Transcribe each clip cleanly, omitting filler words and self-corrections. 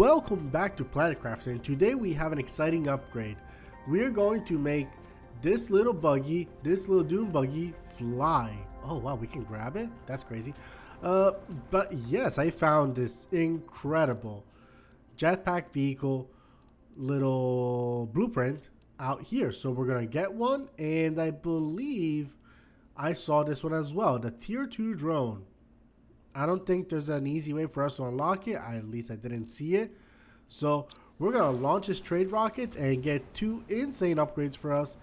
Welcome back to PlanetCraft, and today we have an exciting upgrade. We're going to make this little buggy, this little dune buggy, fly. Oh wow, we can grab it? That's crazy. But yes, I found this incredible jetpack vehicle little blueprint out here. So we're gonna get one, and I believe I saw this one as well, the tier 2 drone. I don't think there's an easy way for us to unlock it. At least I didn't see it. So we're going to launch this trade rocket and get 2 insane upgrades for us.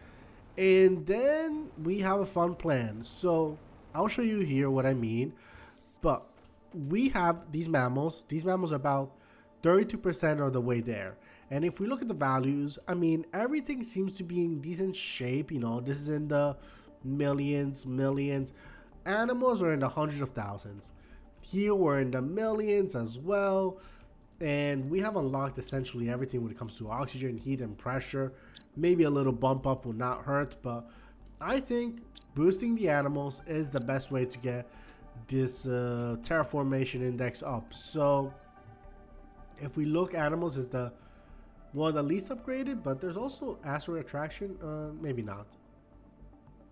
And then we have a fun plan. So I'll show you here what I mean. But we have these mammals. These mammals are about 32% of the way there. And if we look at the values, I mean, everything seems to be in decent shape. You know, this is in the millions. Animals are in the hundreds of thousands. Here we're in the millions as well, and we have unlocked essentially everything when it comes to oxygen, heat, and pressure. Maybe a little bump up will not hurt, but I think boosting the animals is the best way to get this terraformation index up. So if we look, animals is the one the least upgraded, but there's also asteroid attraction. Maybe not,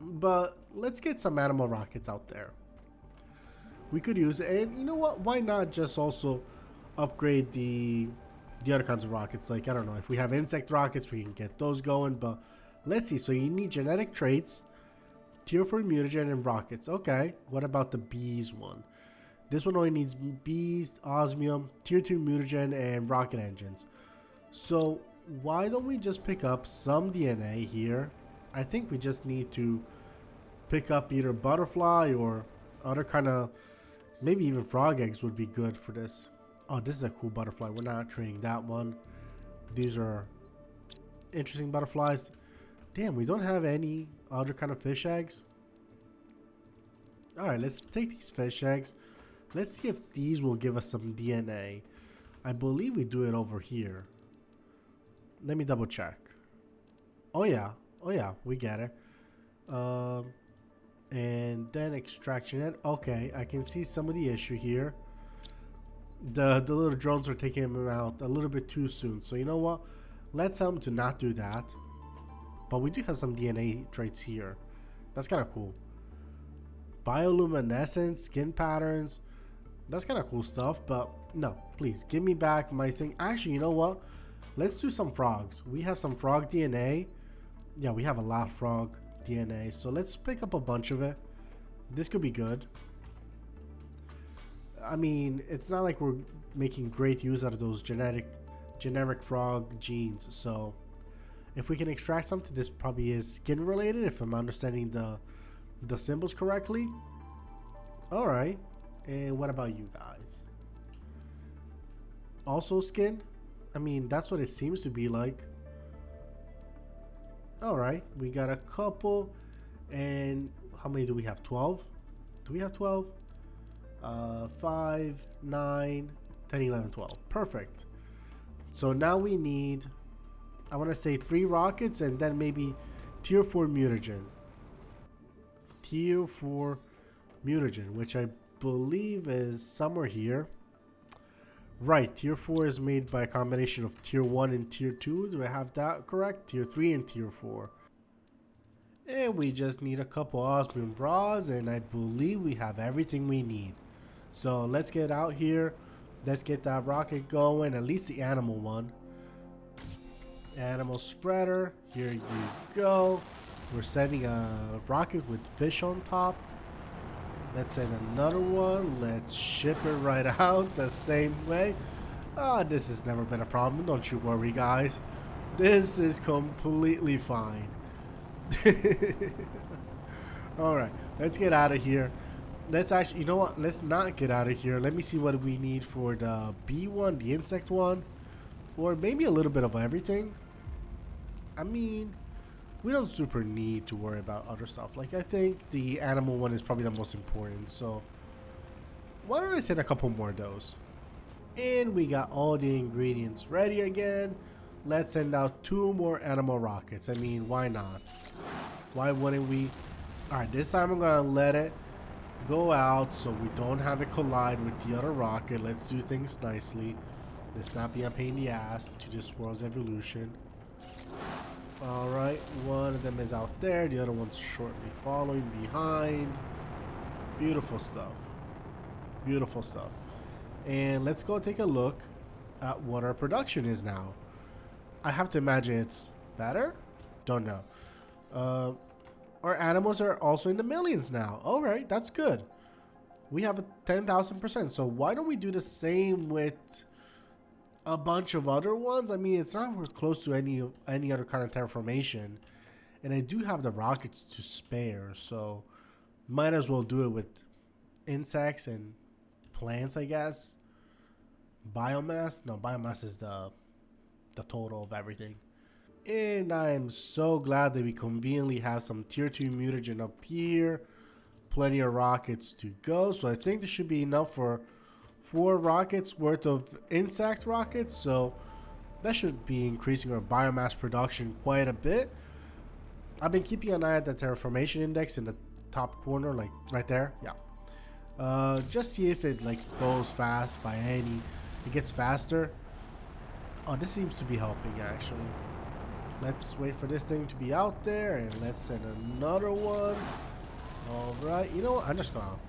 but let's get some animal rockets out there. We could use it, and you know what, why not just also upgrade the other kinds of rockets? Like, I don't know, if we have insect rockets, we can get those going. But let's see. So you need genetic traits, tier 4 mutagen, and rockets. Okay, what about the bees one? This one only needs bees, osmium, tier 2 mutagen, and rocket engines. So why don't we just pick up some DNA here? I think we just need to pick up either butterfly or other kind of, maybe even frog eggs would be good for this. Oh, this is a cool butterfly. We're not trading that one. These are interesting butterflies. Damn, we don't have any other kind of fish eggs. Alright, let's take these fish eggs. Let's see if these will give us some DNA. I believe we do it over here. Let me double check. Oh yeah, we get it. And then extraction it. Okay, I can see some of the issue here. The little drones are taking them out a little bit too soon. So you know what? Let's tell them to not do that. But we do have some DNA traits here. That's kind of cool. Bioluminescence, skin patterns. That's kind of cool stuff. But no, please give me back my thing. Actually, you know what? Let's do some frogs. We have some frog DNA. Yeah, we have a lot of frog DNA, so let's pick up a bunch of it. This could be good. I mean, it's not like we're making great use out of those generic frog genes, so if we can extract something, this probably is skin related, if I'm understanding the symbols correctly. All right, and what about you guys? Also skin? I mean, that's what it seems to be like. Alright, we got a couple. And how many do we have? 12? Do we have 12? 5, 9, 10, 11, 12. Perfect. So now we need, I want to say 3 rockets and then maybe tier 4 mutagen. Tier 4 mutagen, which I believe is somewhere here. Right, tier 4 is made by a combination of tier 1 and tier 2. Do I have that correct? Tier 3 and tier 4. And we just need a couple osmium rods, and I believe we have everything we need. So let's get out here. Let's get that rocket going, at least the animal one. Animal spreader, here you go. We're sending a rocket with fish on top. Let's send another one. Let's ship it right out the same way. This has never been a problem. Don't you worry, guys. This is completely fine. Alright, let's get out of here. Let's actually, you know what? Let's not get out of here. Let me see what we need for the bee one, the insect one. Or maybe a little bit of everything. I mean, we don't super need to worry about other stuff. Like, I think the animal one is probably the most important. So why don't I send a couple more of those? And we got all the ingredients ready again. Let's send out 2 more animal rockets. I mean, why not? Why wouldn't we? Alright, this time I'm gonna let it go out so we don't have it collide with the other rocket. Let's do things nicely. Let's not be a pain in the ass to this world's evolution. Alright, one of them is out there. The other one's shortly following behind. Beautiful stuff. Beautiful stuff. And let's go take a look at what our production is now. I have to imagine it's better? Don't know. Our animals are also in the millions now. Alright, that's good. We have a 10,000%. So why don't we do the same with a bunch of other ones? I mean, it's not we're close to any other kind of terraformation. And I do have the rockets to spare, so might as well do it with insects and plants, I guess. Biomass? No, biomass is the total of everything. And I am so glad that we conveniently have some tier 2 mutagen up here. Plenty of rockets to go. So I think this should be enough for 4 rockets worth of insect rockets. So that should be increasing our biomass production quite a bit. I've been keeping an eye at the terraformation index in the top corner, like right there. Yeah. Just see if it like goes fast by any. It gets faster. Oh, this seems to be helping actually. Let's wait for this thing to be out there and let's send another one. Alright, you know what? I'm just gonna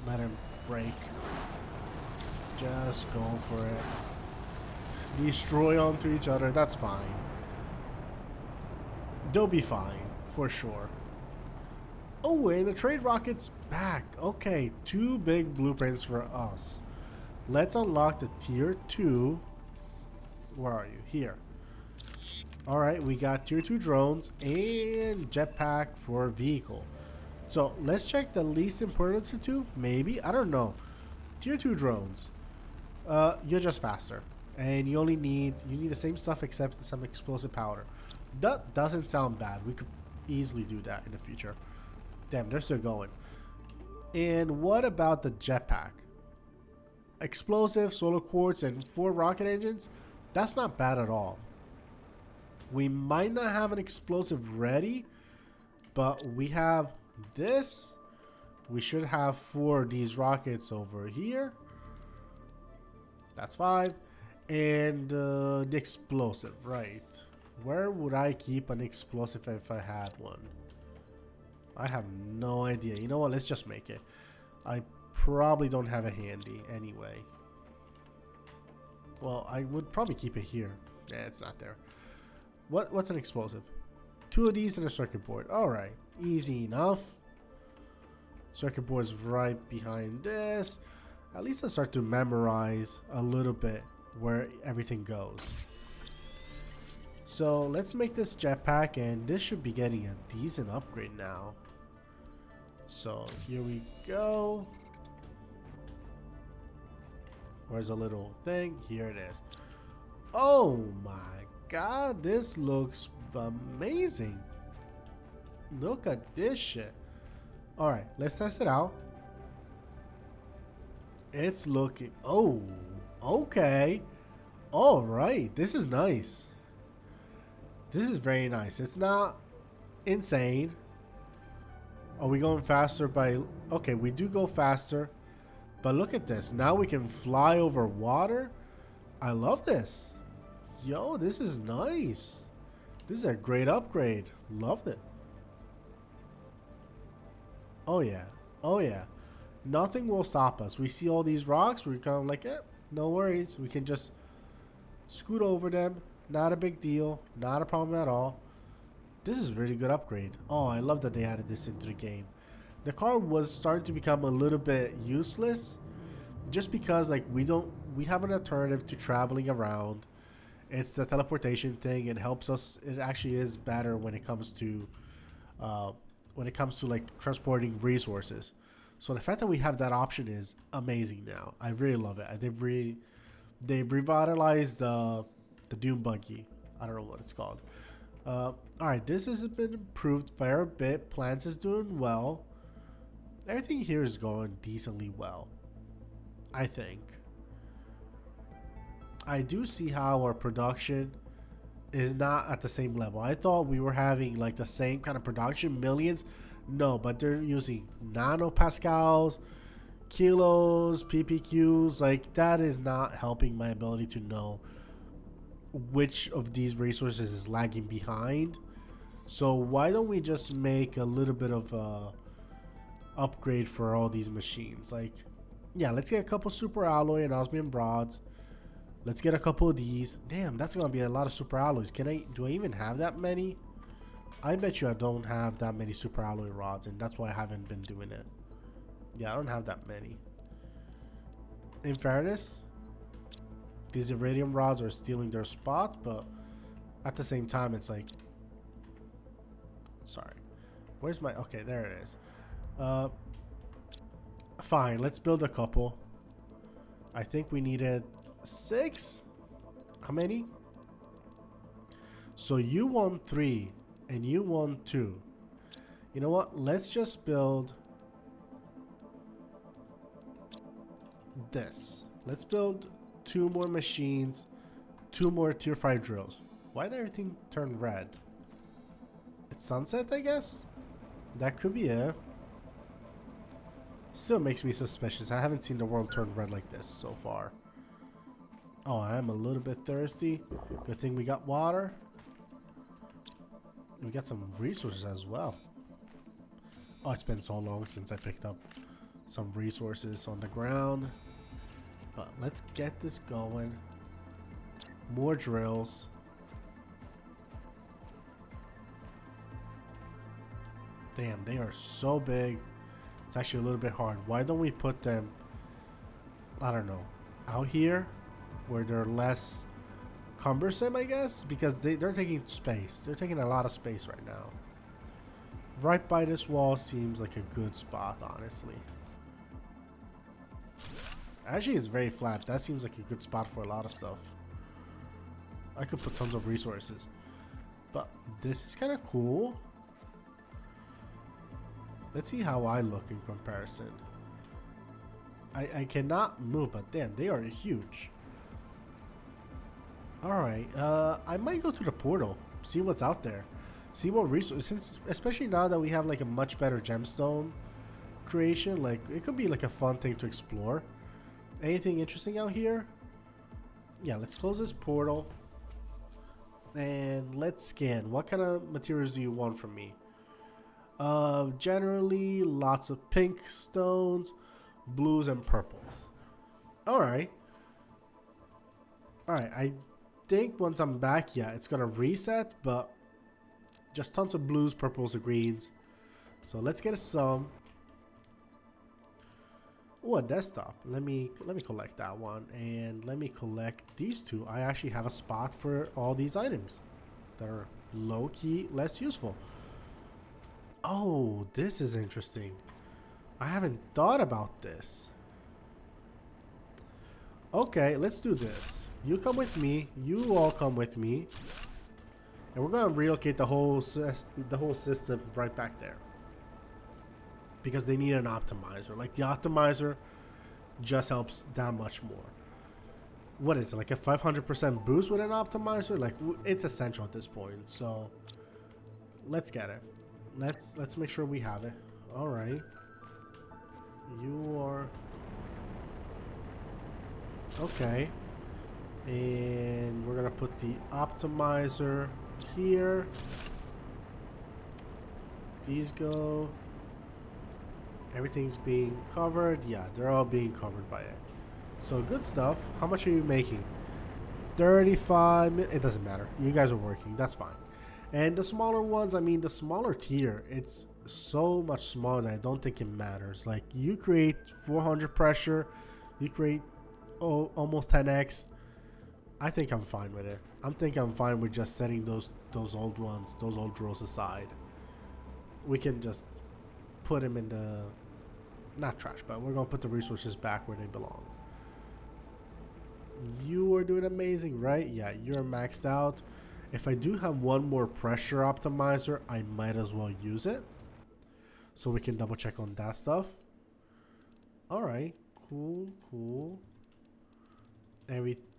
let him break. Just go for it. Destroy onto each other, that's fine. They'll be fine, for sure. Oh, and the trade rocket's back. Okay, 2 big blueprints for us. Let's unlock the tier 2. Where are you? Here. Alright, we got tier 2 drones and jetpack for vehicle. So let's check the least important of the 2. Maybe, I don't know. Tier 2 drones. You're just faster. And you need the same stuff except some explosive powder. That doesn't sound bad. We could easily do that in the future. Damn, they're still going. And what about the jetpack? Explosive, solar quartz, and 4 rocket engines? That's not bad at all. We might not have an explosive ready, but we have this. We should have 4 of these rockets over here. That's 5. And the explosive, right. Where would I keep an explosive if I had one? I have no idea. You know what? Let's just make it. I probably don't have it handy anyway. Well, I would probably keep it here. Yeah, it's not there. What's an explosive? 2 of these and a circuit board. Alright, easy enough. Circuit board's right behind this. At least I start to memorize a little bit where everything goes. So let's make this jetpack, and this should be getting a decent upgrade now. So here we go. Where's a little thing? Here it is. Oh my god, this looks amazing. Look at this shit. Alright, let's test it out. It's looking... Oh, okay. Alright, this is nice. This is very nice. It's not insane. Are we going faster by... Okay, we do go faster. But look at this. Now we can fly over water. I love this. Yo, this is nice. This is a great upgrade. Loved it. Oh yeah. Oh yeah. Nothing will stop us. We see all these rocks. We're kind of like, no worries. We can just scoot over them. Not a big deal. Not a problem at all. This is a really good upgrade. Oh, I love that they added this into the game. The car was starting to become a little bit useless just because like we have an alternative to traveling around. It's the teleportation thing. It helps us. It actually is better when it comes to like transporting resources. So the fact that we have that option is amazing now. I really love it. They revitalized the Doom buggy. I don't know what it's called. Alright, this has been improved a fair bit. Plants is doing well. Everything here is going decently well, I think. I do see how our production is not at the same level. I thought we were having like the same kind of production, millions. No, but they're using nanopascals. kilos, ppqs, like that is not helping my ability to know which of these resources is lagging behind. So why don't we just make a little bit of a upgrade for all these machines? Like, yeah, let's get a couple super alloy and osmium rods. Let's get a couple of these. Damn, that's gonna be a lot of super alloys. Do I even have that many? I bet you I don't have that many super alloy rods, and that's why I haven't been doing it. Yeah, I don't have that many. In fairness, these iridium rods are stealing their spot, but at the same time, it's like, sorry, where's my, okay, there it is. Fine, let's build a couple. I think we needed 6. How many? So you want 3 and you want 2. You know what? Let's just build this. Let's build 2 more machines, 2 more tier 5 drills. Why did everything turn red? It's sunset, I guess? That could be it. Still makes me suspicious. I haven't seen the world turn red like this so far. Oh, I am a little bit thirsty. Good thing we got water. And we got some resources as well. Oh, it's been so long since I picked up some resources on the ground. But let's get this going. More drills. Damn, they are so big. It's actually a little bit hard. Why don't we put them, I don't know, out here where they're less cumbersome, I guess? Because they're taking space. They're taking a lot of space right now. Right by this wall seems like a good spot, honestly. Actually, it's very flat. That seems like a good spot for a lot of stuff. I could put tons of resources. But this is kind of cool. Let's see how I look in comparison. I cannot move, but damn, they are huge. Alright, I might go to the portal. See what's out there. See what resources, especially now that we have like a much better gemstone creation. Like, it could be like a fun thing to explore. Anything interesting out here? Yeah, let's close this portal. And let's scan. What kind of materials do you want from me? Generally lots of pink stones, blues, and purples. Alright. Alright, I think once I'm back, yeah, it's gonna reset, but just tons of blues, purples, and greens. So let's get some. Oh, a desktop. Let me collect that one, and let me collect these 2. I actually have a spot for all these items that are low-key less useful. Oh, this is interesting. I haven't thought about this. Okay, let's do this. You come with me. You all come with me. And we're going to relocate the whole system right back there. Because they need an optimizer. Like, the optimizer just helps that much more. What is it? Like a 500% boost with an optimizer? Like, it's essential at this point. So, let's get it. Let's make sure we have it. All right. You are okay. And we're gonna put the optimizer here. These go. Everything's being covered. Yeah, they're all being covered by it. So good stuff. How much are you making? 35. It doesn't matter. You guys are working. That's fine. And the smaller ones, I mean, the smaller tier, it's so much smaller that I don't think it matters. Like, you create 400 pressure, you create almost 10x. I think I'm fine with it. I'm fine with just setting those old ones, those old drills aside. We can just put them in the, not trash, but we're going to put the resources back where they belong. You are doing amazing, right? Yeah, you're maxed out. If I do have one more pressure optimizer, I might as well use it. So we can double check on that stuff. Alright, cool.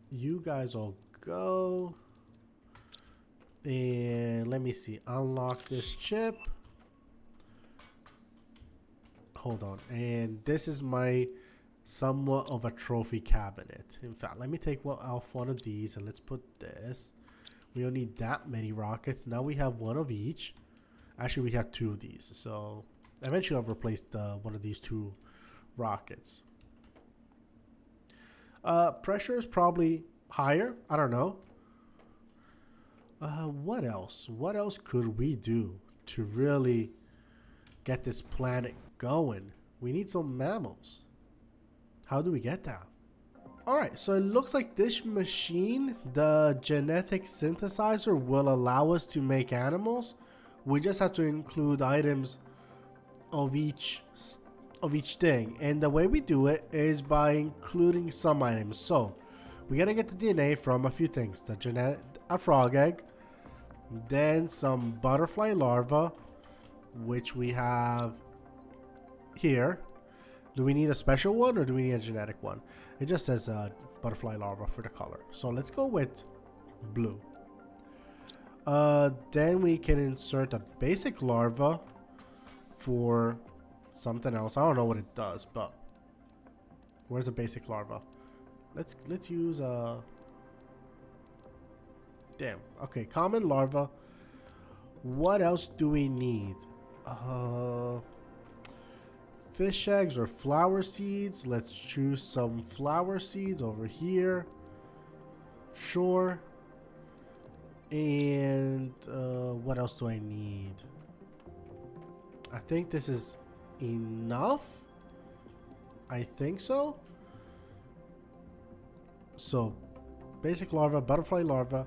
You guys all go. And let me see. Unlock this chip. Hold on. And this is my somewhat of a trophy cabinet. In fact, let me take off one of these and let's put this. We don't need that many rockets. Now we have one of each. Actually, we have two of these. So eventually I've replaced one of these two rockets. Pressure is probably higher. I don't know. What else? What else could we do to really get this planet going? We need some mammals. How do we get that? Alright, so it looks like this machine, the genetic synthesizer, will allow us to make animals. We just have to include items of each thing. And the way we do it is by including some items. So we gotta get the DNA from a few things. A frog egg, then some butterfly larva, which we have here. Do we need a special one or do we need a genetic one? It just says butterfly larva for the color. So let's go with blue. Then we can insert a basic larva for something else. I don't know what it does, but where's the basic larva? Let's use damn. Okay, common larva. What else do we need? Fish eggs or flower seeds. Let's choose some flower seeds over here. Sure. And what else do I need? I think this is enough. I think so. So basic larva, butterfly larva,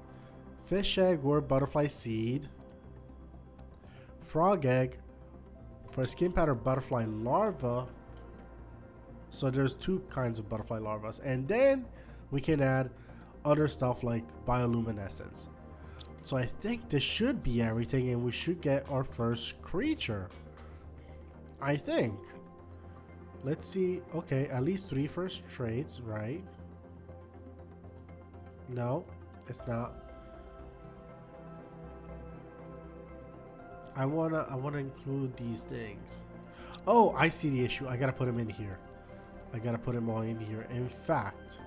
fish egg or butterfly seed, frog egg, for a skin pattern butterfly larva. So there's two kinds of butterfly larvas. And then we can add other stuff like bioluminescence. So I think this should be everything and we should get our first creature. I think. Let's see. Okay, at least 3 first traits, right? No, it's not. I wanna include these things. Oh, I see the issue. I gotta put them in here. I gotta put them all in here. In fact,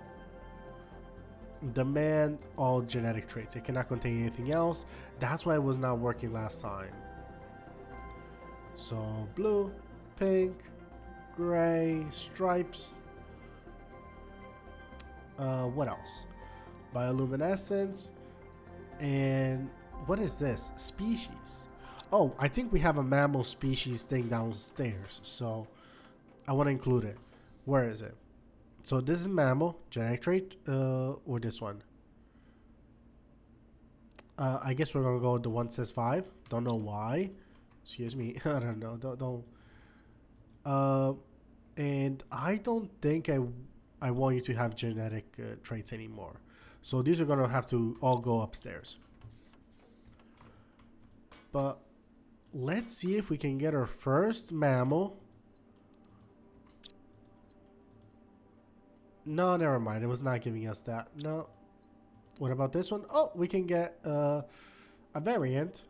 demand all genetic traits. It cannot contain anything else. That's why it was not working last time. So blue, pink, gray, stripes. What else? Bioluminescence. And what is this? Species. Oh, I think we have a mammal species thing downstairs. So I want to include it. Where is it? So this is mammal, genetic trait, or this one. I guess we're gonna go with the one says 5. Don't know why. Excuse me. I don't know. Don't. And I don't think I want you to have genetic traits anymore. So these are gonna have to all go upstairs. But let's see if we can get our first mammal. No, never mind. It was not giving us that. No. What about this one? Oh, we can get a variant.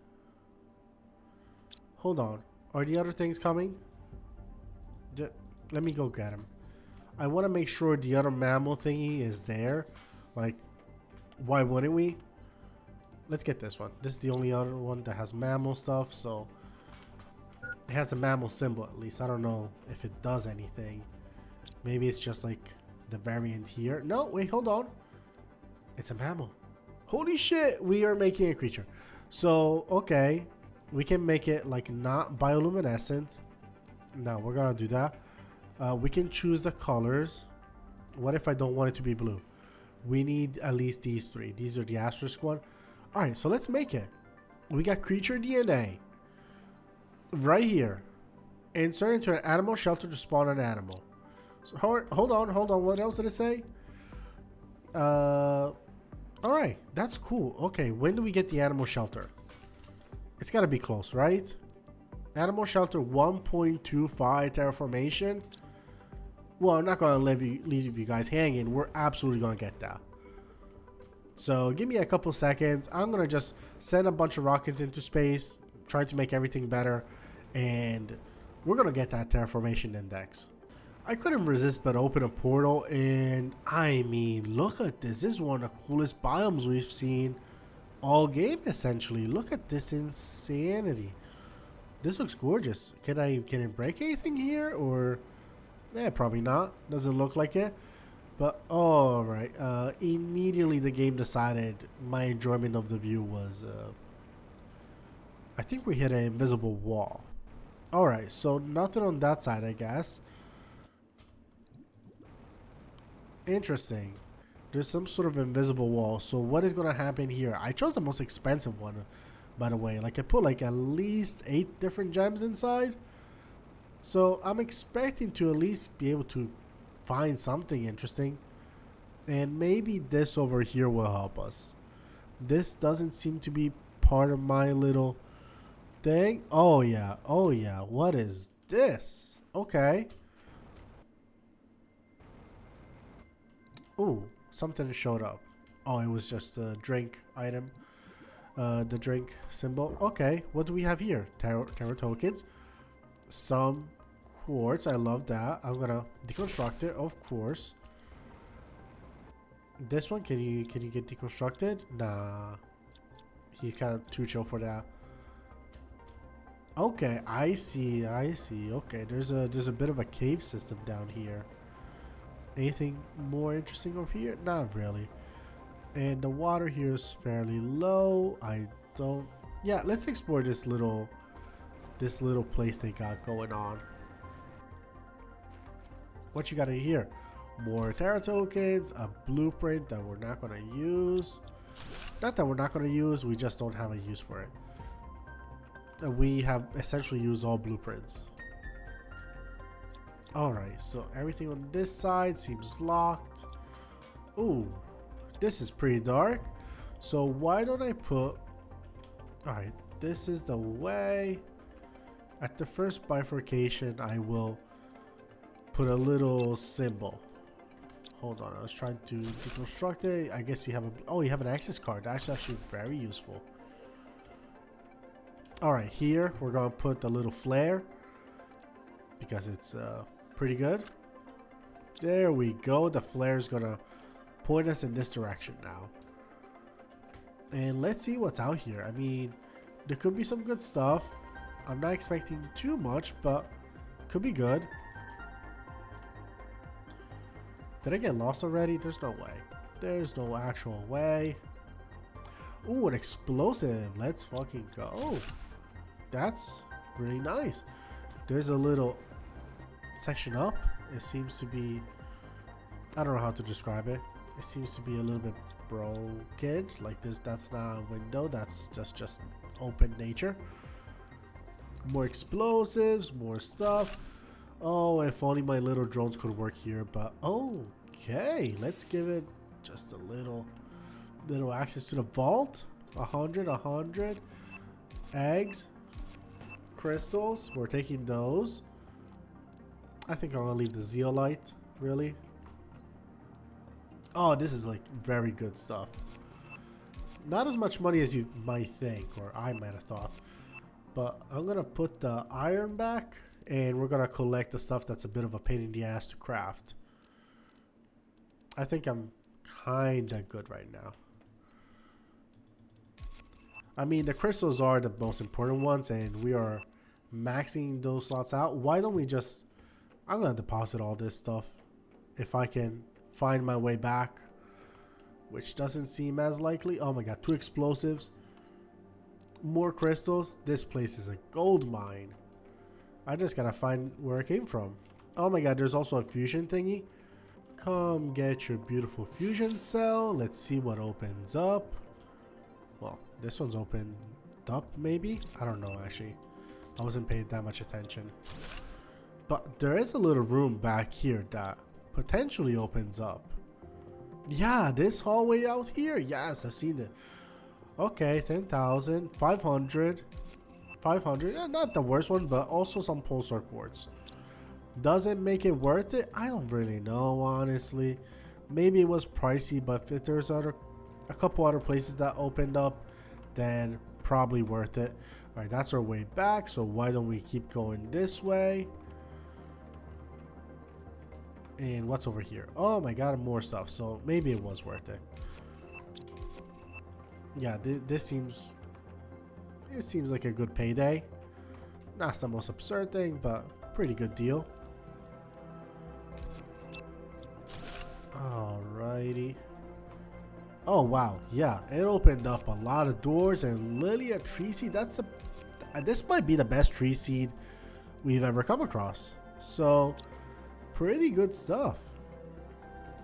Hold on. Are the other things coming? Let me go get them. I want to make sure the other mammal thingy is there. Like, why wouldn't we? Let's get this one. This is the only other one that has mammal stuff, so it has a mammal symbol at least. I don't know if it does anything. Maybe it's just like the variant here. No, wait, hold on. It's a mammal. Holy shit, we are making a creature. So, okay, we can make it like not bioluminescent. No, we're gonna do that. We can choose the colors. What if I don't want it to be blue? We need at least these 3. These are the asterisk one. All right, so let's make it. We got creature DNA right here. Insert into an animal shelter to spawn an animal. So, hold on. What else did it say? All right, that's cool. Okay, when do we get the animal shelter? It's got to be close, right? Animal shelter 1.25 terraformation. Well, I'm not going to leave you guys hanging. We're absolutely going to get that. So give me a couple seconds. I'm going to just send a bunch of rockets into space, try to make everything better, and we're going to get that terraformation index. I couldn't resist but open a portal, and I mean, look at this. This is one of the coolest biomes we've seen all game, essentially. Look at this insanity. This looks gorgeous. Can it break anything here, or probably not. Doesn't look like it. But alright, immediately the game decided my enjoyment of the view was, I think we hit an invisible wall. Alright, so nothing on that side, I guess. Interesting. There's some sort of invisible wall. So what is going to happen here? I chose the most expensive one, by the way. Like, I put like at least 8 different gems inside. So I'm expecting to at least be able to find something interesting. And maybe this over here will help us. This doesn't seem to be part of my little thing. Oh yeah. Oh yeah. What is this? Okay. Ooh, something showed up. Oh, it was just a drink item. The drink symbol. Okay, what do we have here? Terror tokens. Some quartz. I love that. I'm gonna deconstruct it, of course. This one, can you get deconstructed? Nah. He's kind of too chill for that. Okay, I see. Okay, there's a bit of a cave system down here. Anything more interesting over here? Not really. And the water here is fairly low. Yeah, let's explore this little place they got going on. What you got in here? More Terra tokens, a blueprint that we're not gonna use. Not that we're not gonna use, we just don't have a use for it. We have essentially used all blueprints. Alright, so everything on this side seems locked. Ooh, this is pretty dark. So why don't I put... Alright, this is the way. At the first bifurcation, I will put a little symbol. Hold on, I was trying to deconstruct it. I guess you have a... Oh, you have an access card. That's actually very useful. Alright, here we're going to put a little flare. Because it's... pretty good. There we go. The flare is gonna point us in this direction now. And let's see what's out here. I mean, there could be some good stuff. I'm not expecting too much, but could be good. Did I get lost already? There's no way. There's no actual way. Ooh, an explosive. Let's fucking go. That's really nice. There's a little section up. It seems to be, I don't know how to describe it. It seems to be a little bit broken. Like this, that's not a window. That's just open nature. More explosives, more stuff. Oh, if only my little drones could work here. But okay, let's give it just a little access to the vault. 100 eggs, crystals. We're taking those. I think I'm gonna leave the zeolite, really. Oh, this is like very good stuff. Not as much money as you might think, or I might have thought. But I'm gonna put the iron back, and we're gonna collect the stuff that's a bit of a pain in the ass to craft. I think I'm kinda good right now. I mean, the crystals are the most important ones, and we are maxing those slots out. Why don't we just... I'm gonna deposit all this stuff if I can find my way back, which doesn't seem as likely. Oh my god, 2 explosives, more crystals. This place is a gold mine. I just gotta find where it came from. Oh my god, there's also a fusion thingy. Come get your beautiful fusion cell. Let's see what opens up. Well, this one's opened up maybe? I don't know actually. I wasn't paying that much attention. But there is a little room back here that potentially opens up. Yeah, this hallway out here. Yes, I've seen it. Okay, 10,000, 500, 500. Not the worst one, but also some pulsar quartz. Does it make it worth it? I don't really know, honestly. Maybe it was pricey, but if there's a couple other places that opened up, then probably worth it. All right, that's our way back. So why don't we keep going this way? And what's over here? Oh my god, more stuff. So maybe it was worth it. Yeah, this seems... It seems like a good payday. Not the most absurd thing, but pretty good deal. Alrighty. Oh wow, yeah, it opened up a lot of doors, and Lilia tree seed, that's a... This might be the best tree seed we've ever come across. So, pretty good stuff.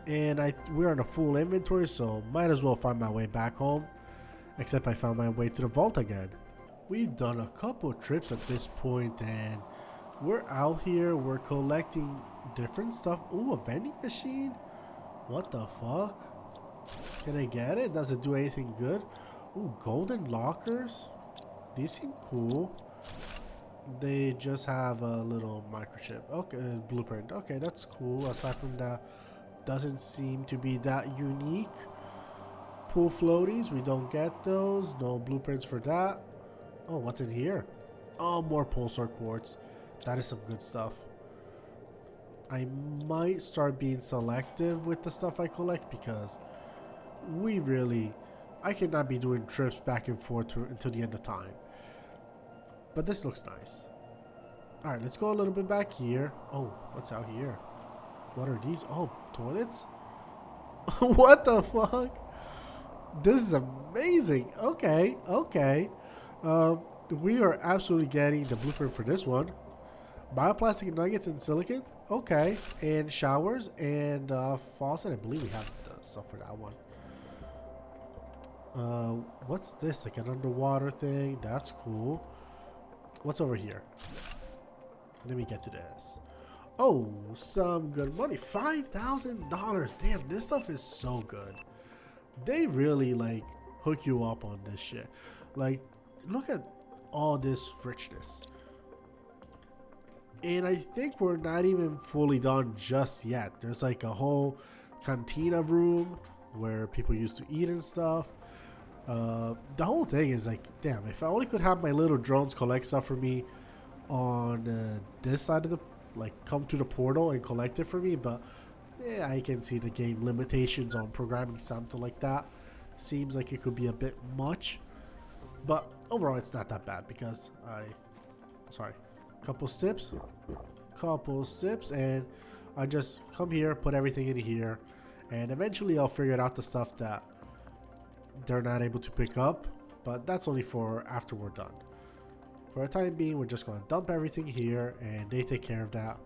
And we're on a full inventory, so might as well find my way back home. Except I found my way to the vault again. We've done a couple trips at this point, and we're out here, we're collecting different stuff. Ooh, a vending machine? What the fuck? Can I get it? Does it do anything good? Ooh, golden lockers? These seem cool. They just have a little microchip. Okay, blueprint. Okay, that's cool. Aside from that, doesn't seem to be that unique. Pool floaties, we don't get those. No blueprints for that. Oh, what's in here? Oh, more pulsar quartz. That is some good stuff. I might start being selective with the stuff I collect because I cannot be doing trips back and forth until the end of time. But this looks nice. Alright, let's go a little bit back here. Oh, what's out here? What are these? Oh, toilets? What the fuck? This is amazing. Okay, okay. We are absolutely getting the blueprint for this one. Bioplastic nuggets and silicon. Okay. And showers and faucet. I believe we have the stuff for that one. What's this? Like an underwater thing. That's cool. What's over here? Let me get to this. Oh, some good money. $5,000. Damn, this stuff is so good. They really like hook you up on this shit. Like, look at all this richness. And I think we're not even fully done just yet. There's like a whole cantina room where people used to eat and stuff. The whole thing is like, damn, if I only could have my little drones collect stuff for me on this side of the, like, come to the portal and collect it for me. But yeah, I can see the game limitations on programming something like that. Seems like it could be a bit much. But overall, it's not that bad because couple sips, and I just come here, put everything in here, and eventually I'll figure out the stuff that they're not able to pick up, but that's only for after we're done. For the time being, we're just going to dump everything here, and they take care of that,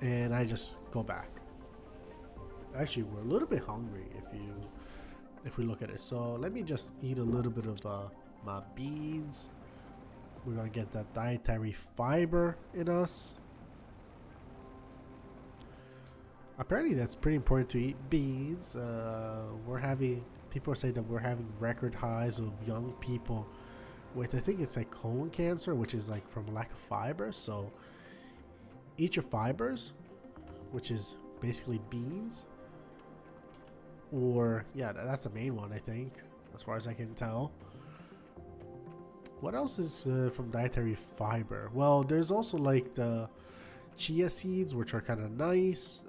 and I just go back. Actually, we're a little bit hungry if we look at it, so let me just eat a little bit of my beans. We're gonna get that dietary fiber in us. Apparently that's pretty important to eat beans. People say that we're having record highs of young people with, I think it's like colon cancer, which is like from lack of fiber. So eat your fibers, which is basically beans. Or yeah, that's the main one, I think, as far as I can tell. What else is from dietary fiber? Well, there's also like the chia seeds, which are kind of nice.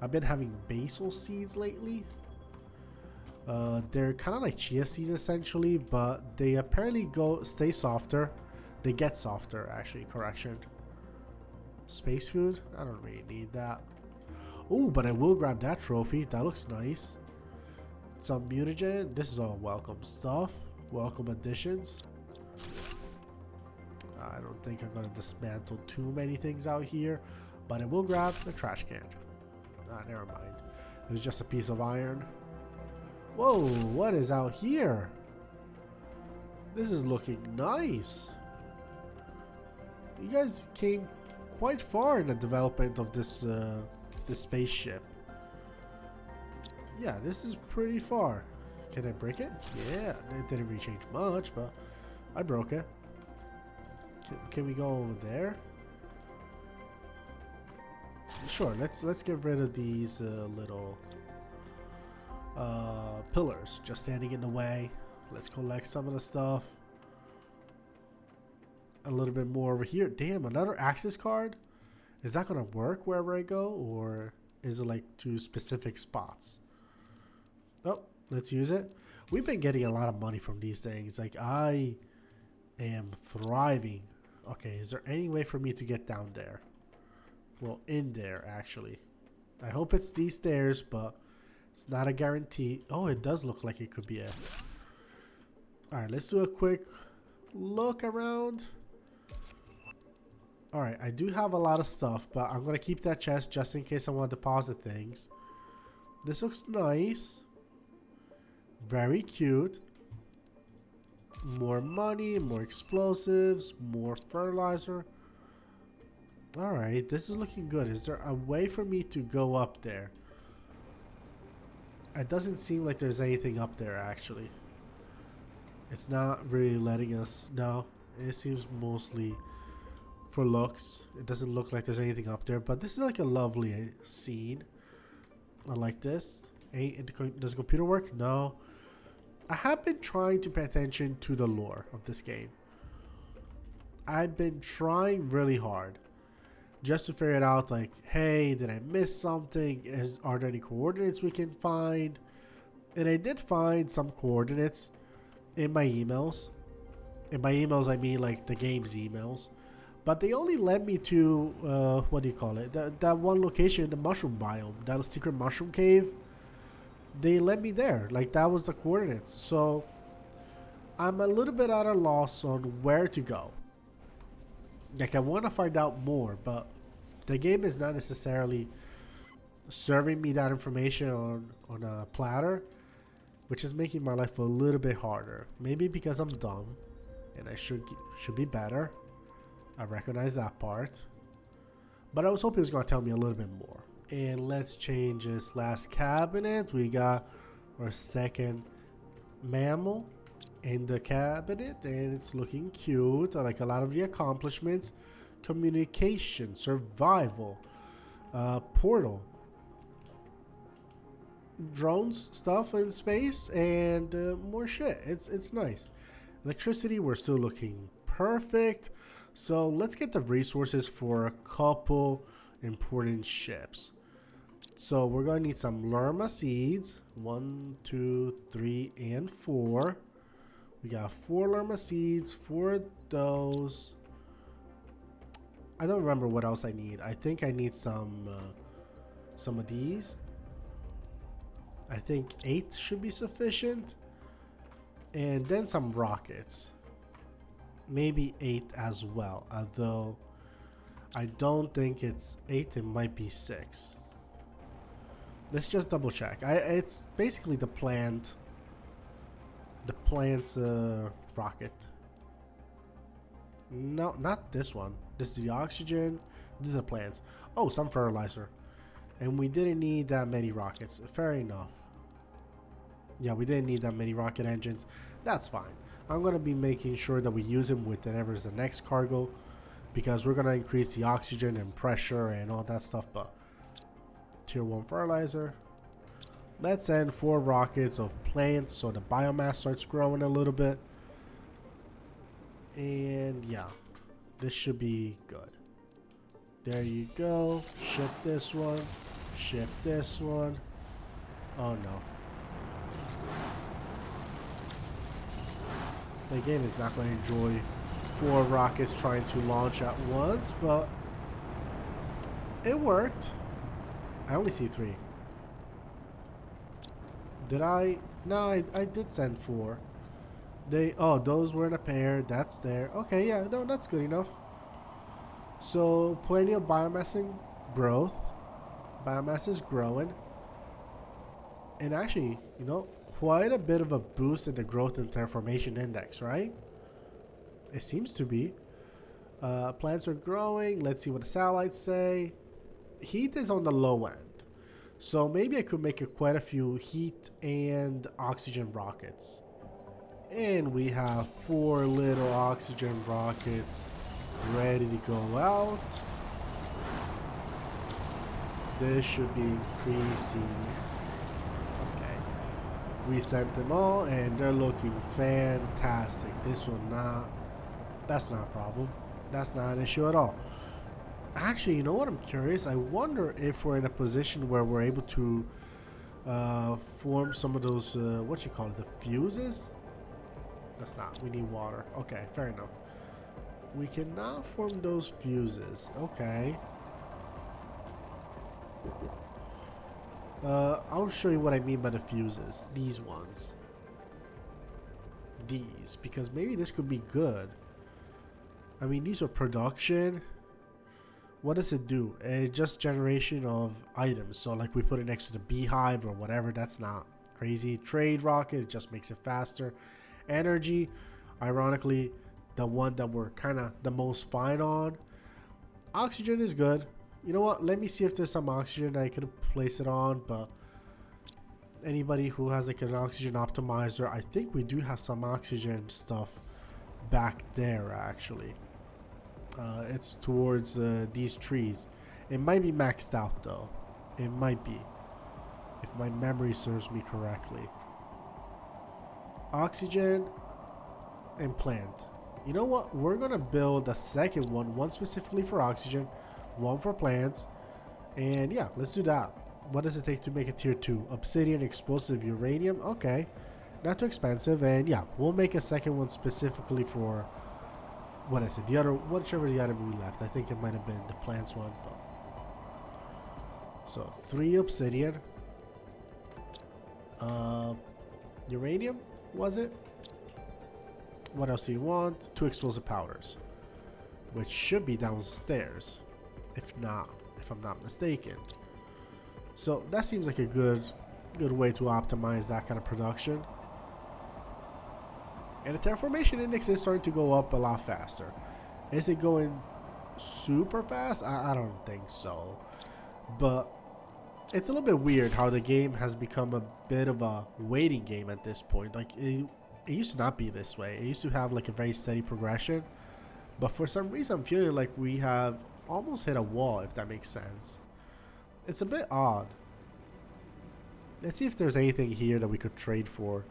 I've been having basil seeds lately. They're kind of like chia seeds essentially, but they apparently stay softer. They get softer, actually. Correction. Space food? I don't really need that. Oh, but I will grab that trophy. That looks nice. Some mutagen. This is all welcome stuff. Welcome additions. I don't think I'm going to dismantle too many things out here, but I will grab the trash can. Never mind. It was just a piece of iron. Whoa, what is out here? This is looking nice. You guys came quite far in the development of this spaceship. Yeah, this is pretty far. Can I break it? Yeah, it didn't really change much, but I broke it. Can we go over there? Sure, let's get rid of these little pillars just standing in the way. Let's collect some of the stuff. A little bit more over here. Damn, another access card? Is that gonna work wherever I go, or is it like to specific spots? Oh, let's use it. We've been getting a lot of money from these things. Like, I am thriving. Okay, is there any way for me to get down there? Well, in there, actually. I hope it's these stairs, but it's not a guarantee. Oh, it does look like it could be it. Alright, let's do a quick look around. Alright, I do have a lot of stuff, but I'm going to keep that chest just in case I want to deposit things. This looks nice. Very cute. More money, more explosives, more fertilizer. Alright, this is looking good. Is there a way for me to go up there? It doesn't seem like there's anything up there, actually. It's not really letting us know. It seems mostly for looks. It doesn't look like there's anything up there, but this is like a lovely scene. I like this. Does the computer work? No. I have been trying to pay attention to the lore of this game. I've been trying really hard just to figure it out, like, hey, did I miss something? Are there any coordinates we can find? And I did find some coordinates in my emails. In my emails, I mean like the game's emails. But they only led me to, what do you call it? That one location, the mushroom biome, that secret mushroom cave. They led me there. Like, that was the coordinates. So I'm a little bit at a loss on where to go. Like, I want to find out more, but the game is not necessarily serving me that information on a platter, which is making my life a little bit harder. Maybe because I'm dumb and I should be better. I recognize that part. But I was hoping it was going to tell me a little bit more. And let's change this last cabinet. We got our second mammal in the cabinet, and it's looking cute. I like a lot of the accomplishments: communication, survival, portal, drones, stuff in space, and more shit. It's nice. Electricity, we're still looking perfect. So let's get the resources for a couple important ships. So we're going to need some llama seeds. 1, 2, 3, and 4. We got 4 llama seeds, 4 those. I don't remember what else I need. I think I need some of these. I think 8 should be sufficient. And then some rockets. Maybe 8 as well. Although I don't think it's 8. It might be 6. Let's just double check. It's basically the plant's rocket. No, not this one. This is the oxygen. This is the plants. Oh, some fertilizer. And we didn't need that many rockets. Fair enough. Yeah, we didn't need that many rocket engines. That's fine. I'm going to be making sure that we use them with whatever's the next cargo, because we're going to increase the oxygen and pressure and all that stuff. But tier 1 fertilizer. Let's send 4 rockets of plants so the biomass starts growing a little bit. And yeah, this should be good. There you go. Ship this one. Ship this one. Oh no. The game is not going to enjoy 4 rockets trying to launch at once, but it worked. I only see 3. Did I? No, I did send 4. Those were in a pair. That's there. Okay, yeah, no, that's good enough. So plenty of biomass and growth. Biomass is growing. And actually, you know, quite a bit of a boost in the growth and terraformation index, right? It seems to be. Plants are growing. Let's see what the satellites say. Heat is on the low end. So maybe I could make quite a few heat and oxygen rockets. And we have 4 little oxygen rockets ready to go out. This should be increasing. Okay. We sent them all and they're looking fantastic. This will not, that's not a problem. That's not an issue at all. Actually, you know what? I'm curious. I wonder if we're in a position where we're able to form some of those, what you call it, the fuses? That's not. We need water. Okay, fair enough. We cannot form those fuses. Okay. I'll show you what I mean by the fuses. These ones. These. Because maybe this could be good. I mean, these are production. What does it do? Just generation of items. So like we put it next to the beehive or whatever. That's not crazy. Trade rocket. It just makes it faster. Energy. Ironically, the one that we're kind of the most fine on. Oxygen is good. You know what? Let me see if there's some oxygen I could place it on. But anybody who has like an oxygen optimizer, I think we do have some oxygen stuff back there actually. It's towards these trees. It might be maxed out though. It might be, if my memory serves me correctly. Oxygen and plant. You know what? We're gonna build a second one, one specifically for oxygen, one for plants, and yeah, let's do that. What does it take to make a tier 2? Obsidian, explosive, uranium. Okay, not too expensive, and yeah, we'll make a second one specifically for what is it? The other, whichever the item we left. I think it might have been the plants one. But. So 3 obsidian. Uranium, was it? What else do you want? 2 explosive powders, which should be downstairs, if I'm not mistaken. So that seems like a good way to optimize that kind of production. And the terraformation index is starting to go up a lot faster. Is it going super fast? I don't think so. But it's a little bit weird how the game has become a bit of a waiting game at this point. Like it used to not be this way. It used to have like a very steady progression. But for some reason I'm feeling like we have almost hit a wall, if that makes sense. It's a bit odd. Let's see if there's anything here that we could trade for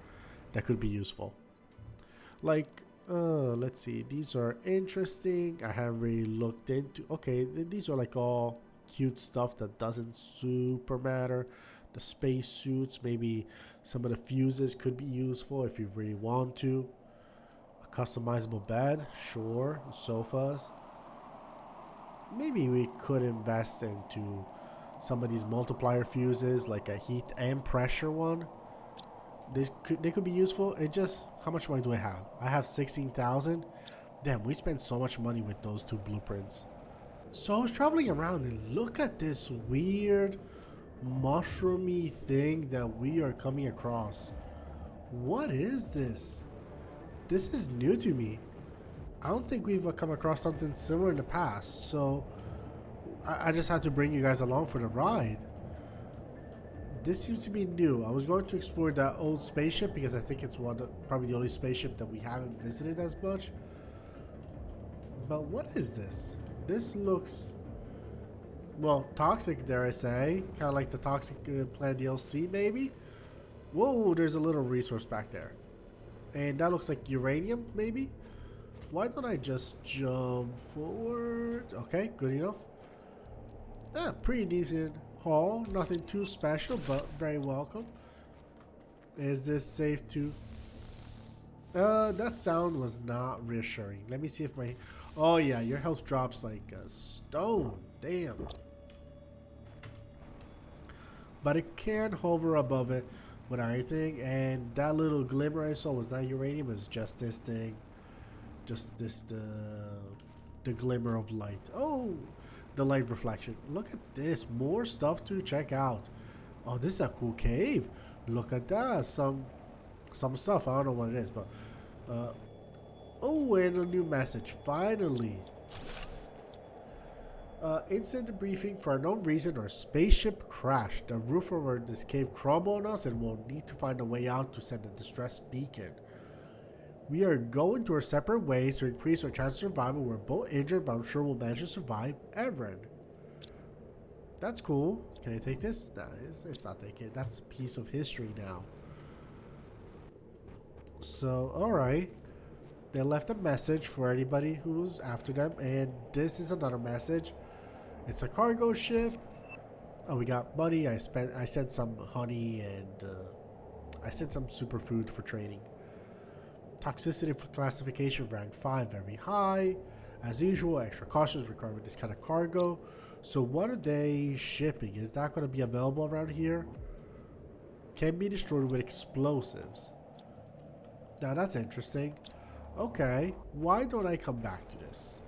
that could be useful. Like, let's see. These are interesting. I haven't really looked into. Okay, these are like all cute stuff that doesn't super matter. The space suits, maybe some of the fuses could be useful if you really want to. A customizable bed, sure. Sofas. Maybe we could invest into some of these multiplier fuses, like a heat and pressure one. They could be useful. It just, how much money do I have? I have 16,000. Damn, we spent so much money with those 2 blueprints. So I was traveling around and look at this weird mushroomy thing that we are coming across. What is this? This is new to me. I don't think we've come across something similar in the past, so I just had to bring you guys along for the ride. This seems to be new. I was going to explore that old spaceship because I think it's probably the only spaceship that we haven't visited as much. But what is this? This looks, well, toxic, dare I say. Kind of like the toxic plant DLC, maybe? Whoa, there's a little resource back there. And that looks like uranium, maybe? Why don't I just jump forward? Okay, good enough. Pretty decent haul. Nothing too special, but very welcome. Is this safe to... that sound was not reassuring. Let me see if my... Oh yeah, your health drops like a stone. Damn. But it can hover above it with anything. And that little glimmer I saw was not uranium. It was just this thing. Just this, the glimmer of light. Oh, the light reflection. Look at this. More stuff to check out. Oh, this is a cool cave. Look at that. Some stuff. I don't know what it is, but... oh, and a new message. Finally. Instant debriefing. For unknown reason, our spaceship crashed. The roof over this cave crumbled on us and we'll need to find a way out to send a distress beacon. We are going to our separate ways to increase our chance of survival. We're both injured, but I'm sure we'll manage to survive. Evren. That's cool. Can I take this? Nah, it's not taking it. That's a piece of history now. So, alright. They left a message for anybody who's after them. And this is another message. It's a cargo ship. Oh, we got money. I sent some honey and I sent some superfood for trading. Toxicity for classification rank 5, very high. As usual, extra cautious requirement this kind of cargo. So what are they shipping? Is that going to be available around here? Can be destroyed with explosives. Now that's interesting. Okay, why don't I come back to this?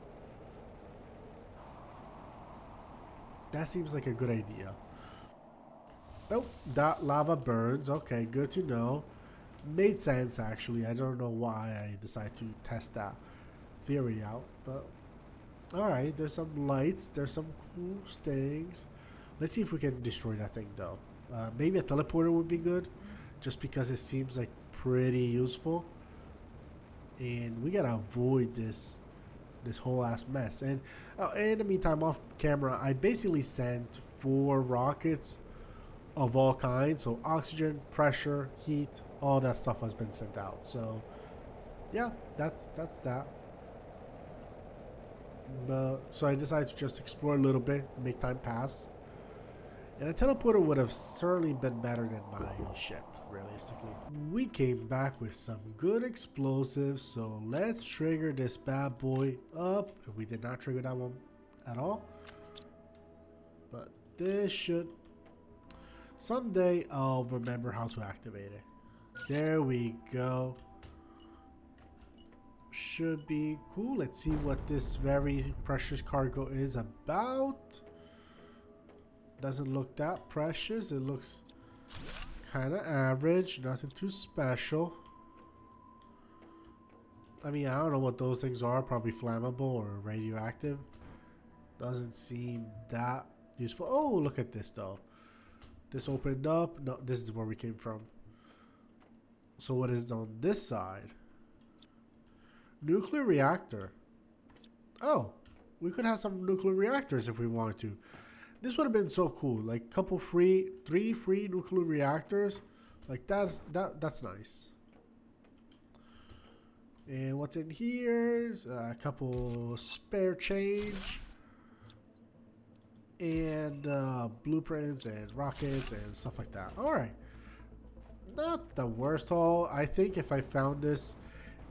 That seems like a good idea. Oh, that lava burns. Okay, good to know. Made sense actually. I don't know why I decided to test that theory out, but alright, there's some lights, there's some cool things. Let's see if we can destroy that thing though. Maybe a teleporter would be good, just because it seems like pretty useful. And we gotta avoid this whole ass mess. And in the meantime, off camera, I basically sent 4 rockets of all kinds. So oxygen, pressure, heat, all that stuff has been sent out. So yeah, that's that. But so I decided to just explore a little bit, make time pass. And a teleporter would have certainly been better than my ship, realistically. We came back with some good explosives, so let's trigger this bad boy up. We did not trigger that one at all. But this should... someday I'll remember how to activate it. There we go. Should be cool. Let's see what this very precious cargo is about. Doesn't look that precious. It looks kind of average. Nothing too special. I mean, I don't know what those things are. Probably flammable or radioactive. Doesn't seem that useful. Oh, look at this though. This opened up. No, this is where we came from. So what is on this side? Nuclear reactor. Oh, we could have some nuclear reactors if we wanted to. This would have been so cool. Like three free nuclear reactors. Like that's nice. And what's in here? A couple spare change. And blueprints and rockets and stuff like that. Alright. Not the worst haul. I think if I found this,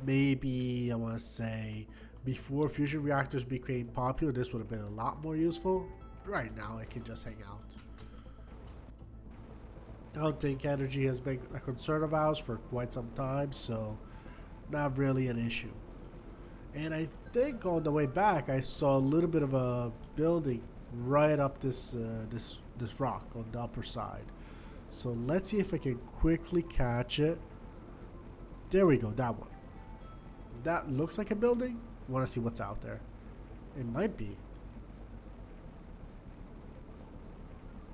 maybe I want to say before fusion reactors became popular, this would have been a lot more useful. Right now, I can just hang out. I don't think energy has been a concern of ours for quite some time, so not really an issue. And I think on the way back, I saw a little bit of a building right up this rock on the upper side. So let's see if I can quickly catch it. There we go, that one. That looks like a building. Want to see what's out there. It might be.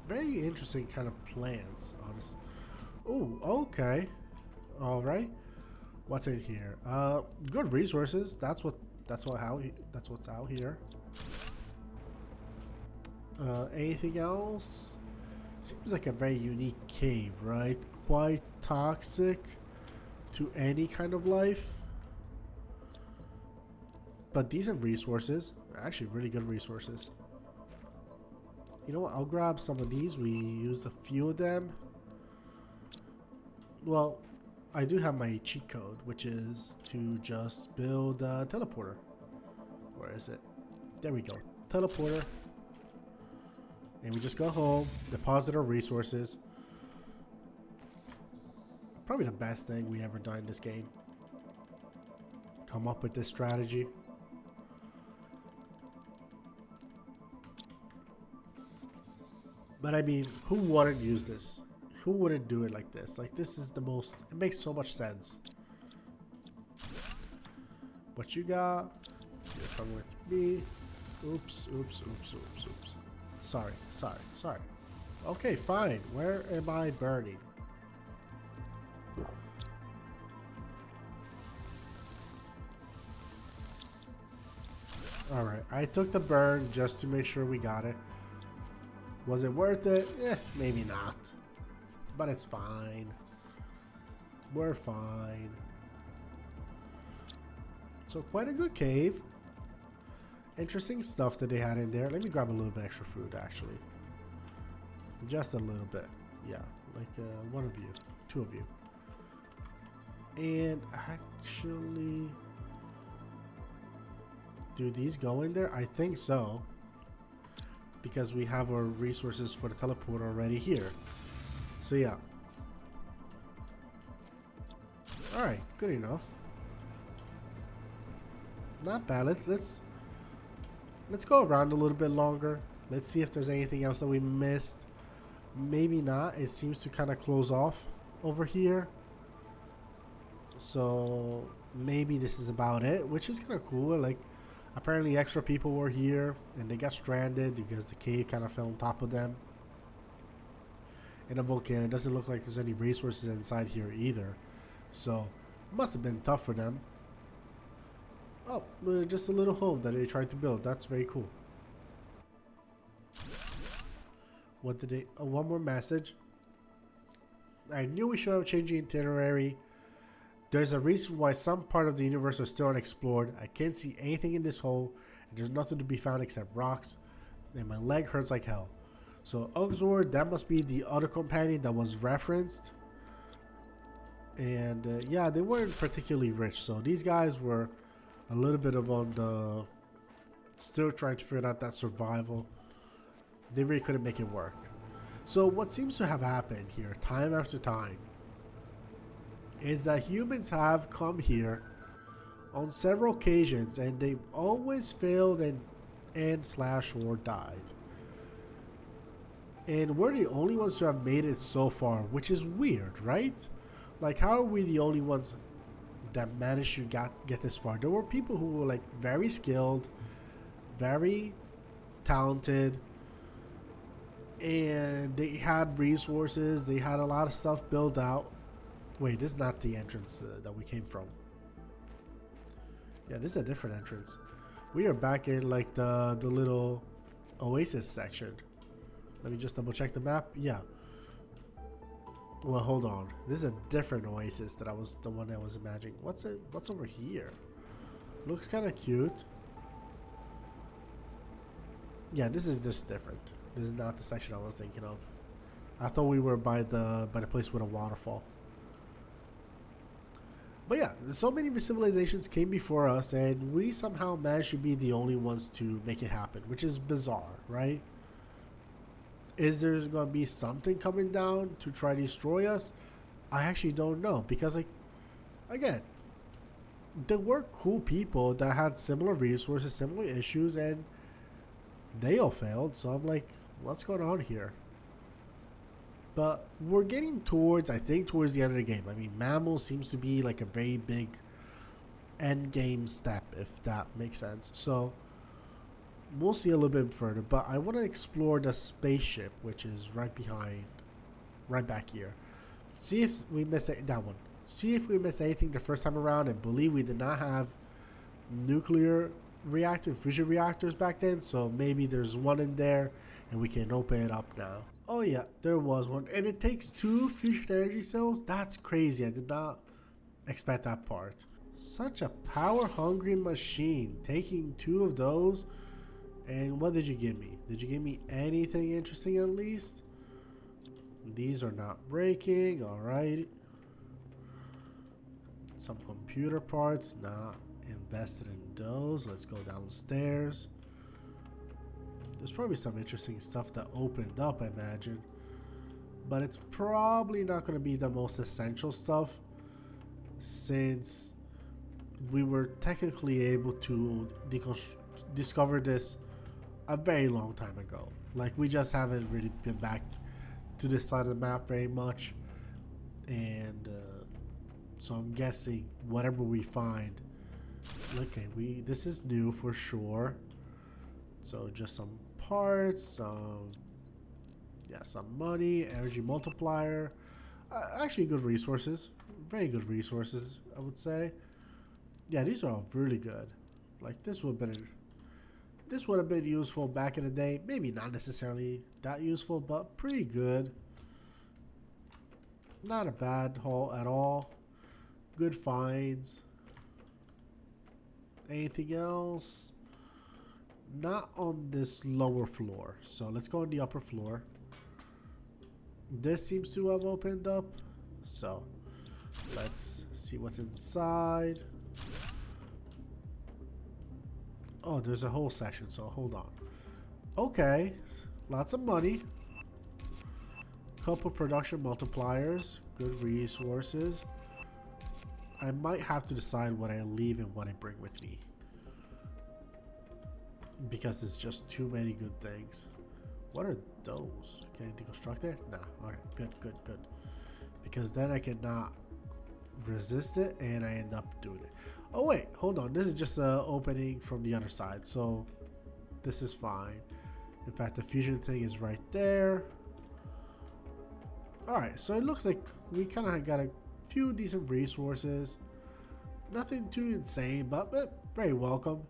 Very interesting kind of plants, honestly. Oh, okay. All right. What's in here? Good resources. That's what's out here. Anything else? Seems like a very unique cave, right? Quite toxic to any kind of life. But decent resources. Actually, really good resources. You know what? I'll grab some of these. We used a few of them. Well, I do have my cheat code, which is to just build a teleporter. Where is it? There we go. Teleporter. And we just go home, deposit our resources. Probably the best thing we ever done in this game. Come up with this strategy. But I mean, who wouldn't use this? Who wouldn't do it like this? Like, this is the most... it makes so much sense. What you got? You're coming with me. Oops, oops, oops, oops, oops. Sorry. Okay, fine. Where am I burning? Alright, I took the burn just to make sure we got it. Was it worth it? Maybe not. But it's fine. We're fine. So quite a good cave. Interesting stuff that they had in there. Let me grab a little bit extra food, actually. Just a little bit. Yeah, like one of you, two of you. And actually, do these go in there? I think so. Because we have our resources for the teleporter already here. So yeah. Alright, good enough. Not bad. Let's go around a little bit longer. Let's see if there's anything else that we missed. Maybe not. It seems to kind of close off over here. So maybe this is about it, which is kind of cool. Like, apparently extra people were here and they got stranded because the cave kind of fell on top of them. In a volcano, it doesn't look like there's any resources inside here either. So it must have been tough for them. Oh, just a little home that they tried to build. That's very cool. What did they... Oh, one more message. I knew we should have changed the itinerary. There's a reason why some part of the universe are still unexplored. I can't see anything in this hole, and there's nothing to be found except rocks, and my leg hurts like hell. So Uxor, that must be the other companion that was referenced. And yeah, they weren't particularly rich, so these guys were a little bit of on the... still trying to figure out that survival. They really couldn't make it work. So what seems to have happened here, time after time, is that humans have come here on several occasions and they've always failed and slash or died. And we're the only ones to have made it so far, which is weird, right? Like, how are we the only ones that managed to get this far? There were people who were like very skilled, very talented, and they had resources, they had a lot of stuff built out. Wait, this is not the entrance that we came from. Yeah, this is a different entrance. We are back in like the little oasis section. Let me just double check the map. Yeah. Well, hold on. This is a different oasis that I was the one I was imagining. What's over here? Looks kind of cute. Yeah, this is just different. This is not the section I was thinking of. I thought we were by the place with a waterfall. But yeah, so many civilizations came before us, and we somehow managed to be the only ones to make it happen, which is bizarre, right? Is there going to be something coming down to try to destroy us? I actually don't know, because, like, again, there were cool people that had similar resources, similar issues, and they all failed. So I'm like, what's going on here? But we're getting towards, I think, towards the end of the game. I mean, MAMMALS seems to be like a very big end game step, if that makes sense. So we'll see a little bit further. But I want to explore the spaceship, which is right behind, right back here. See if we miss that one. See if we miss anything the first time around. I believe we did not have nuclear fusion reactors back then. So maybe there's one in there and we can open it up now. Oh yeah, there was one. And it takes 2 fusion energy cells? That's crazy. I did not expect that part. Such a power-hungry machine. Taking 2 of those. And what did you give me? Did you give me anything interesting at least? These are not breaking. Alright. Some computer parts. Not invested in those. Let's go downstairs. There's probably some interesting stuff that opened up, I imagine. But it's probably not going to be the most essential stuff, since we were technically able to discover this a very long time ago. Like, we just haven't really been back to this side of the map very much. And so I'm guessing whatever we find. Okay, this is new for sure. So just some parts, some money, energy multiplier. Actually good resources. Very good resources, I would say. Yeah, these are all really good. Like, this would have been useful back in the day. Maybe not necessarily that useful, but pretty good. Not a bad haul at all. Good finds. Anything else? not on this lower floor. So let's go on the upper floor. This seems to have opened up. So let's see what's inside. Oh, there's a whole section, so hold on. Okay, lots of money. Couple production multipliers, good resources. I might have to decide what I leave and what I bring with me, because it's just too many good things. What are those? Can I deconstruct it? Nah. Okay, good. Because then I cannot resist it and I end up doing it. Oh wait, hold on. This is just an opening from the other side, so this is fine. In fact, the fusion thing is right there. Alright, so it looks like we kind of got a few decent resources. Nothing too insane, but very welcome.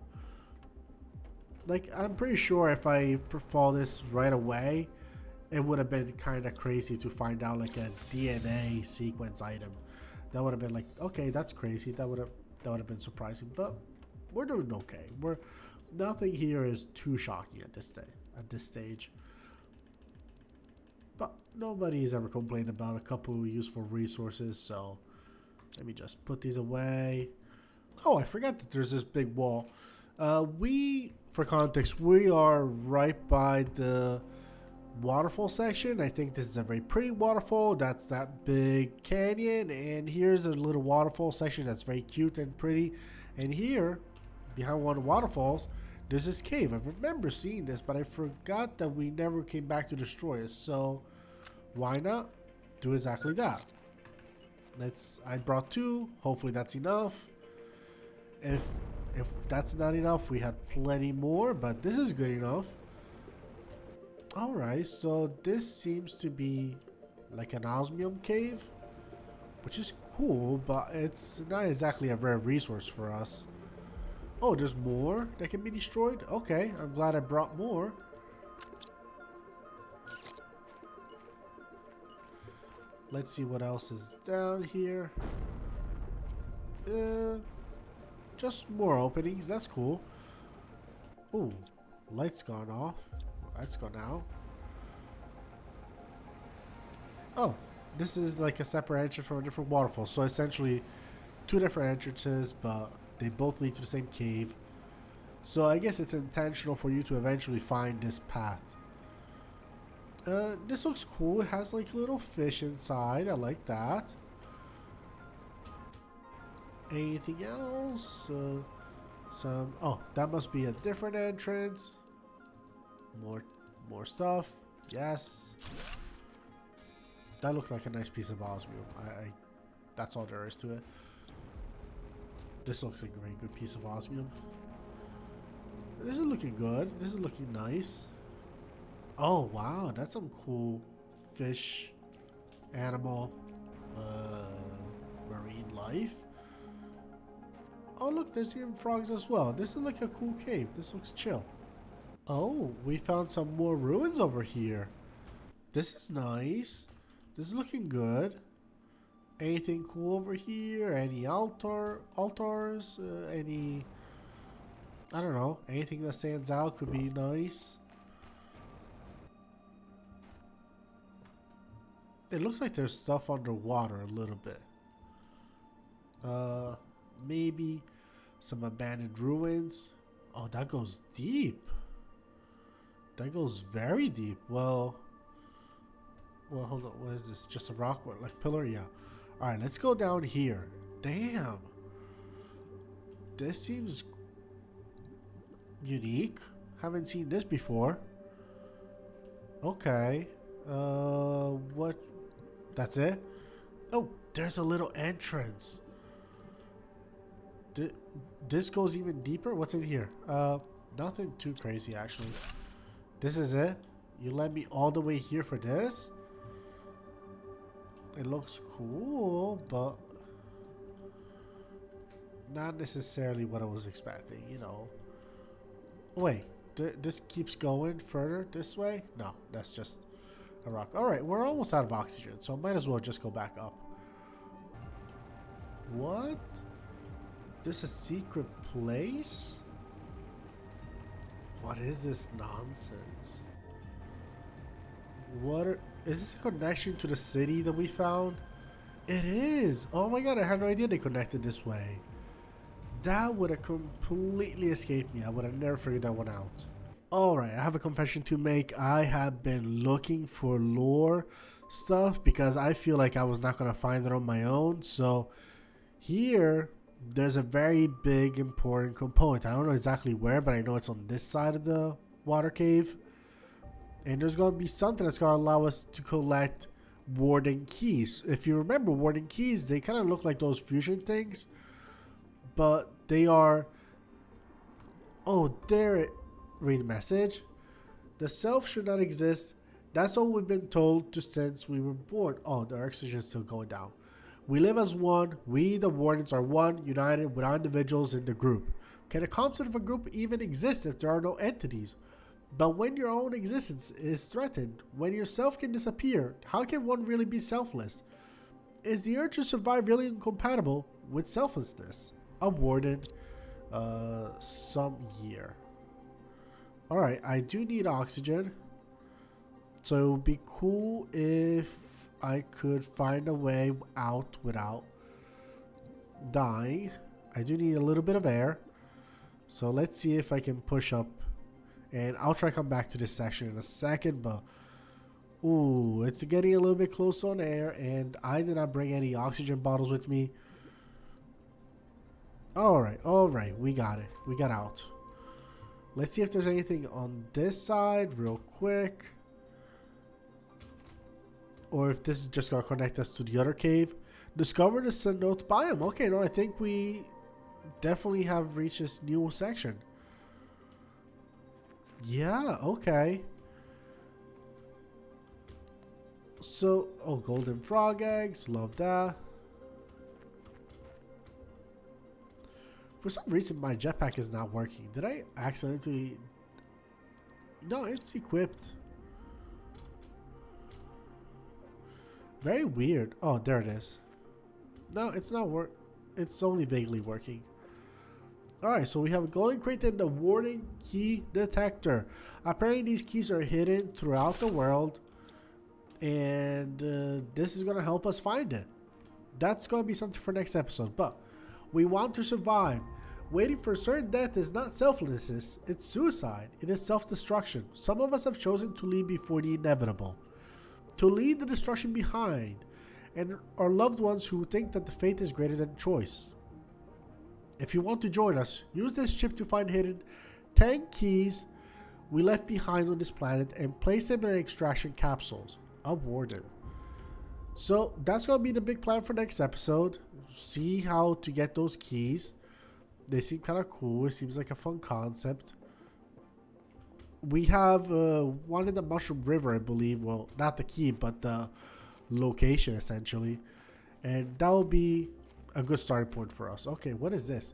Like, I'm pretty sure if I fall this right away, it would have been kind of crazy to find out like a DNA sequence item. That would have been like, okay, that's crazy. That would have been surprising, but we're doing okay. Nothing here is too shocking at this stage. But nobody's ever complained about a couple useful resources, so let me just put these away. Oh, I forgot that there's this big wall. For context, we are right by the waterfall section. I think this is a very pretty waterfall. That's that big canyon, and here's a little waterfall section that's very cute and pretty. And here, behind one of the waterfalls, there's this cave. I remember seeing this, but I forgot that we never came back to destroy it. So why not do exactly that? I brought 2. Hopefully that's enough. If that's not enough, we had plenty more, but this is good enough. Alright, so this seems to be like an osmium cave, which is cool, but it's not exactly a rare resource for us. Oh, there's more that can be destroyed? Okay, I'm glad I brought more. Let's see what else is down here. Just more openings, that's cool. Ooh, light's gone off. That's gone out. Oh, this is like a separate entrance from a different waterfall. So essentially 2 different entrances, but they both lead to the same cave. So I guess it's intentional for you to eventually find this path. This looks cool. It has like little fish inside. I like that. Anything else? Oh, that must be a different entrance. More stuff. Yes. That looks like a nice piece of osmium. That's all there is to it. This looks like a very good piece of osmium. This is looking good. This is looking nice. Oh wow, that's some cool fish, animal, marine life. Oh look, there's even frogs as well. This is like a cool cave. This looks chill. Oh, we found some more ruins over here. This is nice. This is looking good. Anything cool over here? Any altars? Any, I don't know, anything that stands out could be nice. It looks like there's stuff underwater a little bit. Maybe some abandoned ruins. Oh, that goes deep. That goes very deep. Well, hold on. What is this? Just a rock or like pillar? Yeah. All right, let's go down here. Damn. This seems unique. Haven't seen this before. Okay. What? That's it? Oh, there's a little entrance. This goes even deeper? What's in here? Nothing too crazy actually. This is it? You led me all the way here for this? It looks cool, but not necessarily what I was expecting, you know. Wait, this keeps going further this way? No, that's just a rock. Alright, we're almost out of oxygen, so I might as well just go back up. What? There's a secret place? What is this nonsense? Is this a connection to the city that we found? It is! Oh my god, I had no idea they connected this way. That would have completely escaped me. I would have never figured that one out. Alright, I have a confession to make. I have been looking for lore stuff because I feel like I was not going to find it on my own. So here, there's a very big important component. I don't know exactly where, but I know it's on this side of the water cave. And there's going to be something that's going to allow us to collect warden keys. If you remember, warden keys, they kind of look like those fusion things. But they are... Oh, there... Read the message. The self should not exist. That's what we've been told to since we were born. Oh, the oxygen is still going down. We live as one. We, the wardens, are one, united with our individuals in the group. Can a concept of a group even exist if there are no entities? But when your own existence is threatened, when yourself can disappear, how can one really be selfless? Is the urge to survive really incompatible with selflessness? A warden, some year. Alright, I do need oxygen. So it would be cool if I could find a way out without dying. I do need a little bit of air. So let's see if I can push up. And I'll try to come back to this section in a second, but... Ooh, it's getting a little bit close on air, and I did not bring any oxygen bottles with me. Alright, we got it. We got out. Let's see if there's anything on this side real quick. Or if this is just going to connect us to the other cave. Discover the cenote biome. Okay, no, I think we definitely have reached this new section. Yeah, okay. So, oh, golden frog eggs. Love that. For some reason, my jetpack is not working. Did I accidentally... No, it's equipped. Very weird. Oh, there it is. No, it's not it's only vaguely working. Alright, so we have a golden crate and the warning key detector. Apparently these keys are hidden throughout the world. And this is going to help us find it. That's going to be something for next episode. But we want to survive. Waiting for certain death is not selflessness, it's suicide. It is self-destruction. Some of us have chosen to leave before the inevitable. To leave the destruction behind. And our loved ones who think that the fate is greater than choice. If you want to join us, use this chip to find hidden 10 keys we left behind on this planet and place them in extraction capsules. A warden. So that's going to be the big plan for next episode. See how to get those keys. They seem kind of cool. It seems like a fun concept. We have one in the Mushroom River, I believe. Well, not the key, but the location, essentially. And that will be a good starting point for us. Okay, what is this?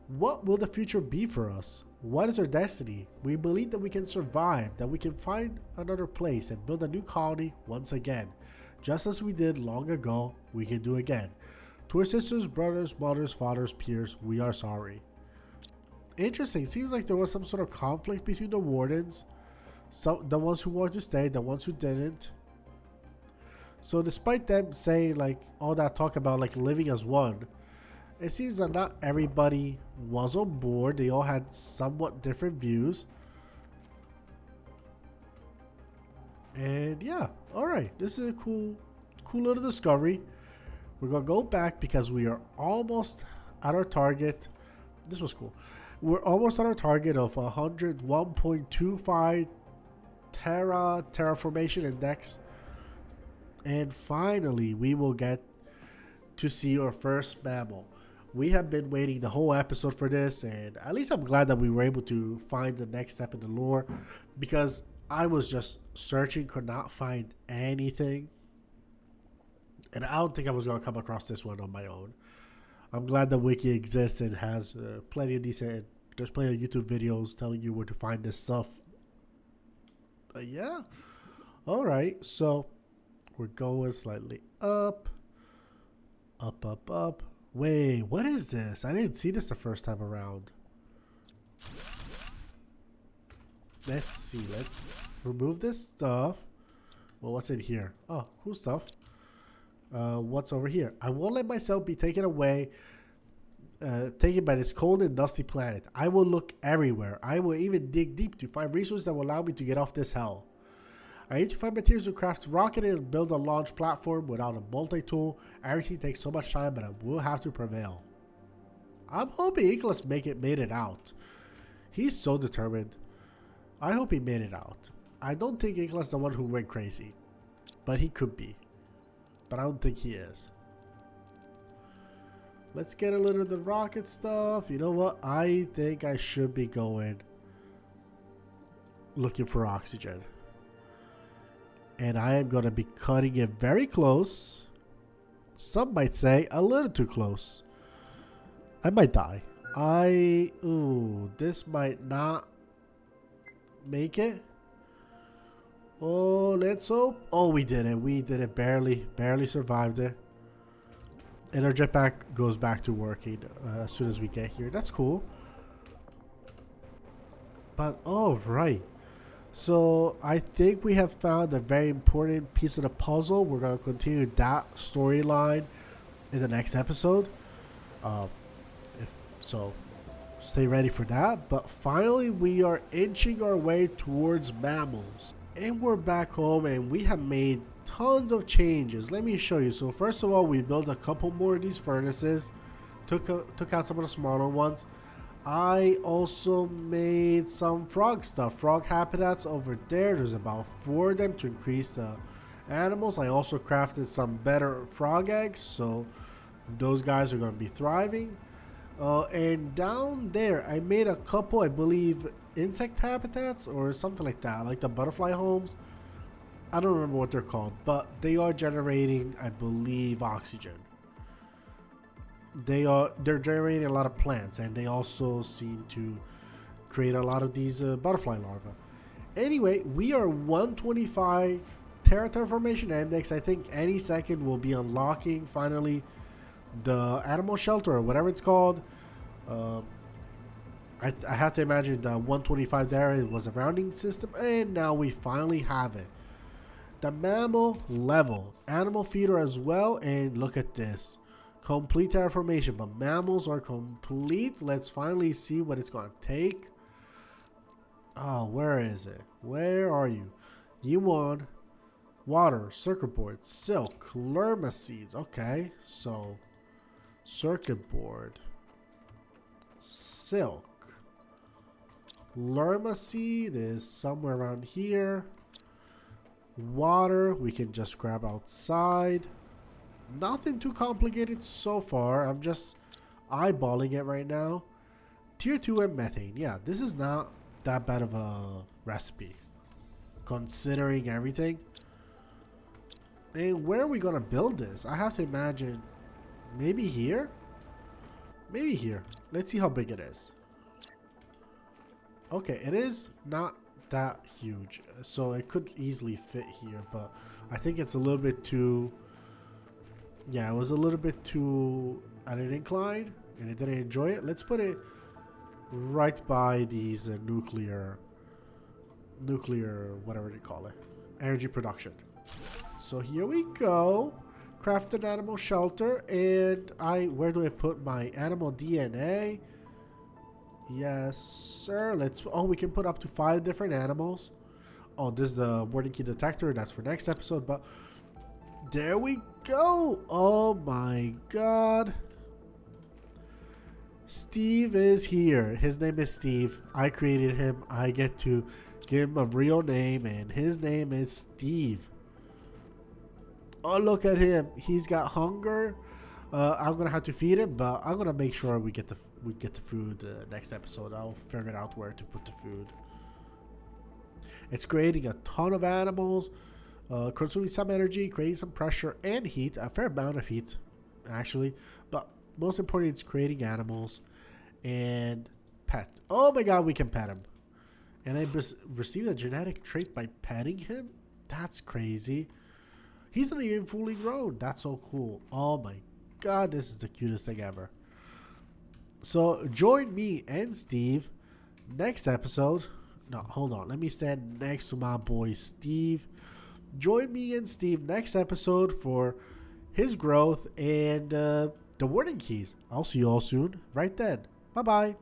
What will the future be for us? What is our destiny? We believe that we can survive, that we can find another place and build a new colony once again. Just as we did long ago, we can do again. To our sisters, brothers, mothers, fathers, peers, we are sorry. Interesting. Seems like there was some sort of conflict between the wardens. The ones who wanted to stay, the ones who didn't. So despite them saying like all that talk about like living as one, it seems that not everybody was on board. They all had somewhat different views. And yeah, alright. This is a cool little discovery. We're going to go back because we are almost at our target. This was cool. We're almost at our target of 101.25 terraformation index. And finally, we will get to see our first mammal. We have been waiting the whole episode for this, and at least I'm glad that we were able to find the next step in the lore, because I was just searching, could not find anything. And I don't think I was going to come across this one on my own. I'm glad the wiki exists and has plenty of decent... There's plenty of YouTube videos telling you where to find this stuff. But yeah. Alright, so we're going slightly up. Up. Wait, what is this? I didn't see this the first time around. Let's see. Let's remove this stuff. Well, what's in here? Oh, cool stuff. What's over here? I won't let myself be taken away, taken by this cold and dusty planet. I will look everywhere. I will even dig deep to find resources that will allow me to get off this hell. I need to find materials to craft a rocket and build a launch platform without a multi-tool. Everything takes so much time, but I will have to prevail. I'm hoping Nicholas made it out. He's so determined. I hope he made it out. I don't think Nicholas is the one who went crazy, but he could be. But I don't think he is. Let's get a little of the rocket stuff. You know what? I think I should be going looking for oxygen. And I am going to be cutting it very close. Some might say a little too close. I might die. Ooh, this might not make it. Oh, let's hope. Oh, we did it. We did it. Barely survived it. And our jetpack goes back to working as soon as we get here. That's cool. But, oh, right. So, I think we have found a very important piece of the puzzle. We're going to continue that storyline in the next episode. So, stay ready for that. But finally, we are inching our way towards mammals. And we're back home and we have made tons of changes. Let me show you. So first of all, we built a couple more of these furnaces. Took out some of the smaller ones. I also made some frog stuff. Frog habitats over there. There's about 4 of them to increase the animals. I also crafted some better frog eggs. So those guys are going to be thriving. And down there, I made a couple, I believe, insect habitats or something like that, like the butterfly homes. I don't remember what they're called, but they are generating, I believe, oxygen. They're generating a lot of plants, and they also seem to create a lot of these butterfly larvae. Anyway, we are 125 terraformation index. I think any second we'll be unlocking finally the animal shelter or whatever it's called. I have to imagine the 125 there was a rounding system, and now we finally have it. The mammal level, animal feeder as well, and look at this. Complete terraformation, but mammals are complete. Let's finally see what it's going to take. Oh, where is it? Where are you? You want water, circuit board, silk, lerma seeds. Okay, so circuit board, silk, lerma seed is somewhere around here. Water we can just grab outside. Nothing too complicated so far. I'm just eyeballing it right now. Tier 2 and methane. Yeah, this is not that bad of a recipe considering everything. And where are we gonna build this? I have to imagine maybe here? Maybe here. Let's see how big it is. Okay, it is not that huge, so it could easily fit here, but I think it's a little bit too, yeah, it was a little bit too at an incline and it didn't enjoy it. Let's put it right by these nuclear whatever they call it, energy production. So here we go. Craft an animal shelter, and where do I put my animal DNA? Yes, sir. We can put up to 5 different animals. Oh, this is the boarding key detector. That's for next episode, but there we go. Oh my god. Steve is here. His name is Steve. I created him. I get to give him a real name, and his name is Steve. Oh, look at him. He's got hunger. I'm gonna have to feed him, but I'm gonna make sure we get the food next episode. I'll figure out where to put the food. It's creating a ton of animals, consuming some energy, creating some pressure and heat, a fair amount of heat, actually. But most importantly, it's creating animals and pet. Oh my god, we can pet him. And I received a genetic trait by petting him? That's crazy. He's not even fully grown. That's so cool. Oh my god, this is the cutest thing ever. So join me and Steve next episode. No, hold on. Let me stand next to my boy Steve. Join me and Steve next episode for his growth and the warning keys. I'll see you all soon. Right then. Bye bye.